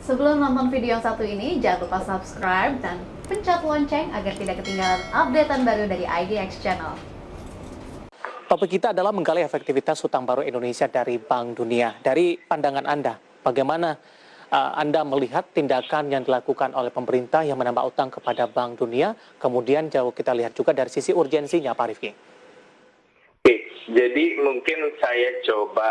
Sebelum nonton video yang satu ini, jangan lupa subscribe dan pencet lonceng agar tidak ketinggalan updatean baru dari IDX Channel. Topik kita adalah menggali efektivitas hutang baru Indonesia dari Bank Dunia. Dari pandangan Anda, bagaimana Anda melihat tindakan yang dilakukan oleh pemerintah yang menambah utang kepada Bank Dunia? Kemudian jauh kita lihat juga dari sisi urgensinya, Pak Rifki. Jadi mungkin saya coba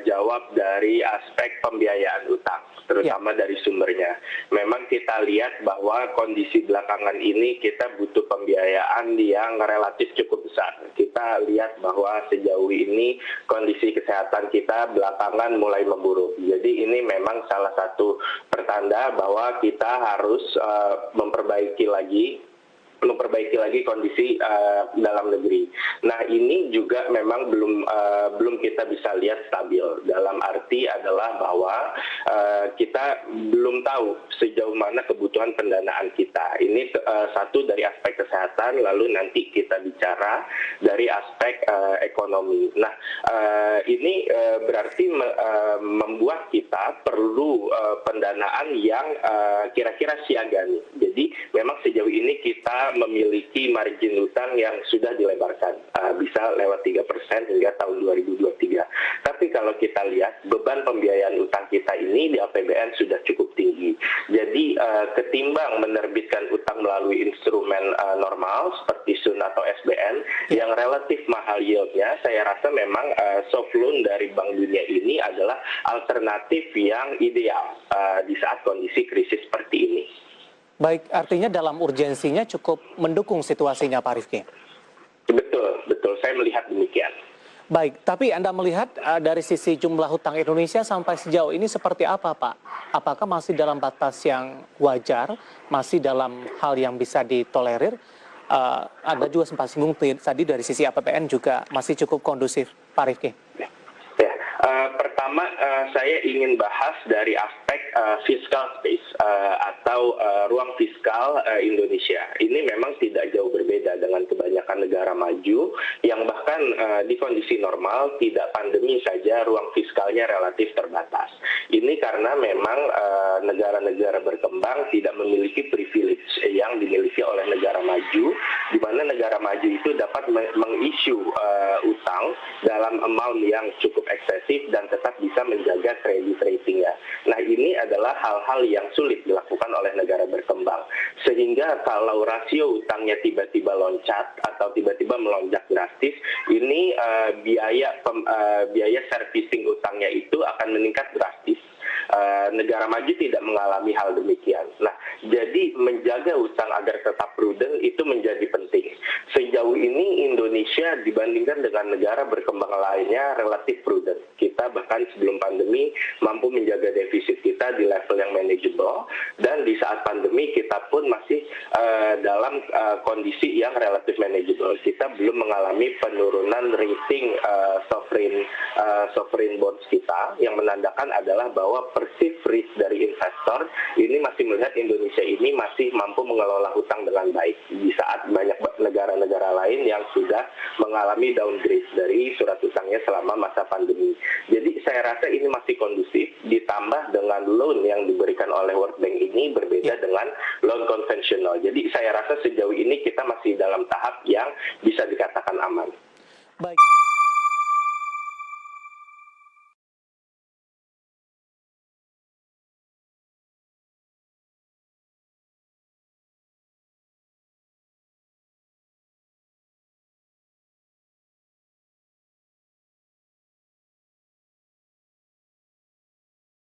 jawab dari aspek pembiayaan utang, terutama dari sumbernya. Memang kita lihat bahwa kondisi belakangan ini kita butuh pembiayaan yang relatif cukup besar. Kita lihat bahwa sejauh ini kondisi kesehatan kita belakangan mulai memburuk. Jadi ini memang salah satu pertanda bahwa kita harus memperbaiki lagi kondisi dalam negeri. Nah, ini juga memang belum kita bisa lihat stabil. Dalam arti adalah bahwa kita belum tahu sejauh mana kebutuhan pendanaan kita. Ini satu dari aspek kesehatan, lalu nanti kita bicara dari aspek ekonomi. Nah, ini berarti membuat kita perlu pendanaan yang kira-kira siaga nih. Jadi memang sejauh ini kita memiliki margin utang yang sudah dilebarkan, bisa lewat 3% hingga tahun 2023. Tapi kalau kita lihat beban pembiayaan utang kita ini di APBN sudah cukup tinggi. Jadi ketimbang menerbitkan utang melalui instrumen normal seperti SUN atau SBN yang relatif mahal yieldnya, saya rasa memang soft loan dari Bank Dunia ini adalah alternatif yang ideal di saat kondisi krisis seperti ini. Baik, artinya dalam urgensinya cukup mendukung situasinya, Pak Rifki. Betul. Saya melihat demikian. Baik, tapi Anda melihat dari sisi jumlah hutang Indonesia sampai sejauh ini seperti apa, Pak? Apakah masih dalam batas yang wajar, masih dalam hal yang bisa ditolerir? Anda juga sempat singgung tadi dari sisi APBN juga masih cukup kondusif, Pak Rifki. Pertama, saya ingin bahas dari aspek fiscal space atau ruang fiskal Indonesia. Ini memang tidak jauh berbeda dengan kebanyakan negara maju yang bahkan di kondisi normal, tidak pandemi saja, ruang fiskalnya relatif terbatas. Ini karena memang negara-negara berkembang tidak memiliki privilege yang dimiliki oleh negara maju, di mana negara maju itu dapat mengisu utang dalam amount yang cukup eksesif dan tetap bisa menjaga credit ratingnya. Nah, ini adalah hal-hal yang sulit dilakukan oleh negara berkembang. Sehingga kalau rasio utangnya tiba-tiba loncat atau tiba-tiba melonjak drastis, ini biaya servicing utangnya itu akan meningkat drastis. Negara maju tidak mengalami hal demikian. Nah, jadi menjaga utang agar tetap prudent itu menjadi penting. Sejauh ini Indonesia dibandingkan dengan negara berkembang lainnya relatif prudent. Kita bahkan sebelum pandemi mampu menjaga defisit kita di level yang manageable, dan di saat pandemi kita pun masih dalam kondisi yang relatif manageable. Kita belum mengalami penurunan rating sovereign bonds kita, yang menandakan adalah bahwa perceived risk dari investor ini masih melihat Indonesia ini masih mampu mengelola hutang dengan baik di saat banyak negara-negara lain yang sudah mengalami downgrade dari surat utangnya selama masa pandemi. Jadi saya rasa ini masih kondusif, ditambah dengan loan yang diberikan oleh World Bank ini berbeda dengan loan konvensional. Jadi saya rasa sejauh ini kita masih dalam tahap yang bisa dikatakan aman. Baik.